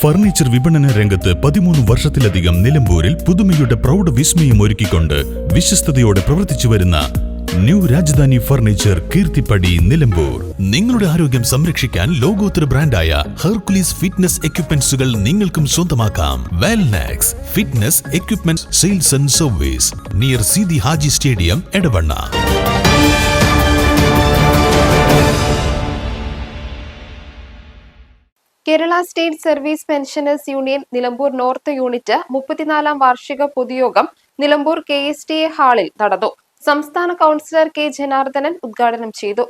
Furniture വിപണന രംഗത്ത് 13 വർഷത്തിലധികം നിലമ്പൂരിൽ പുതുമയുടെ പ്രൗഢ വിസ്മയം ഒരുക്കിക്കൊണ്ട് വിശ്വസ്തയോടെ പ്രവർത്തിച്ചു വരുന്ന ന്യൂ രാജധാനി ഫർണിച്ചർ കീർത്തിപ്പടി നിലമ്പൂർ. നിങ്ങളുടെ ആരോഗ്യം സംരക്ഷിക്കാൻ ലോകോത്തര ബ്രാൻഡായ ഹെർക്കുലീസ് ഫിറ്റ്നസ് എക്യുപ്മെന്റ്സുകൾ നിങ്ങൾക്കും സ്വന്തമാക്കാം. Wellnex fitness equipment sales and service near Seethi Haji stadium, Edavanna. Kerala state service pensioners union Nilambur north unit 34ാം വാർഷിക പൊതുയോഗം നിലമ്പൂർ KSTA ഹാളിൽ നടന്നു. സംസ്ഥാന കൗൺസിലർ K ജനാർദ്ദനൻ ഉദ്ഘാടനം ചെയ്തു.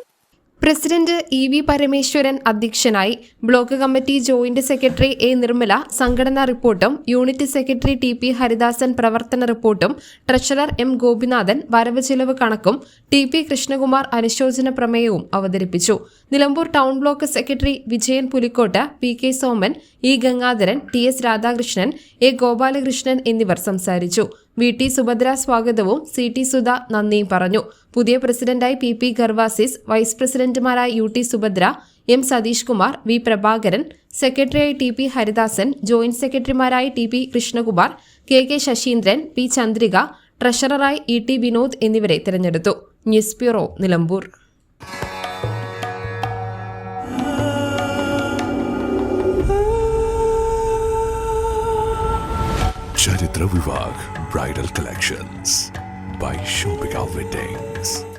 പ്രസിഡന്റ് EV പരമേശ്വരൻ അധ്യക്ഷനായി. Block committee joint secretary A Nirmala സംഘടനാ റിപ്പോർട്ടും യൂണിറ്റ് സെക്രട്ടറി TP ഹരിദാസൻ പ്രവർത്തന റിപ്പോർട്ടും ട്രഷറർ M ഗോപിനാഥൻ വരവ് ചെലവ് കണക്കും TP കൃഷ്ണകുമാർ അനുശോചന പ്രമേയവും അവതരിപ്പിച്ചു. Nilambur town block secretary Vijayan Pulikkottu, PK Soman, E Gangadharan, TS Radhakrishnan, A Gopalakrishnan എന്നിവർ സംസാരിച്ചു. VT സുഭദ്ര സ്വാഗതവും CT സുധ നന്ദിയും പറഞ്ഞു. പുതിയ പ്രസിഡന്റായി PP ഗർവാസിസ്, വൈസ് പ്രസിഡന്റുമാരായ UT Subhadra, M Satheesh Kumar, V Prabhakaran, സെക്രട്ടറിയായി TP ഹരിദാസൻ, ജോയിന്റ് സെക്രട്ടറിമാരായി TP Krishnakumar, KK Saseendran, P Chandrika, ട്രഷററായി ET വിനോദ് എന്നിവരെ തിരഞ്ഞെടുത്തു. News bureau, Nilambur. Charitra Vivag Bridal Collections by Shobhika Weddings.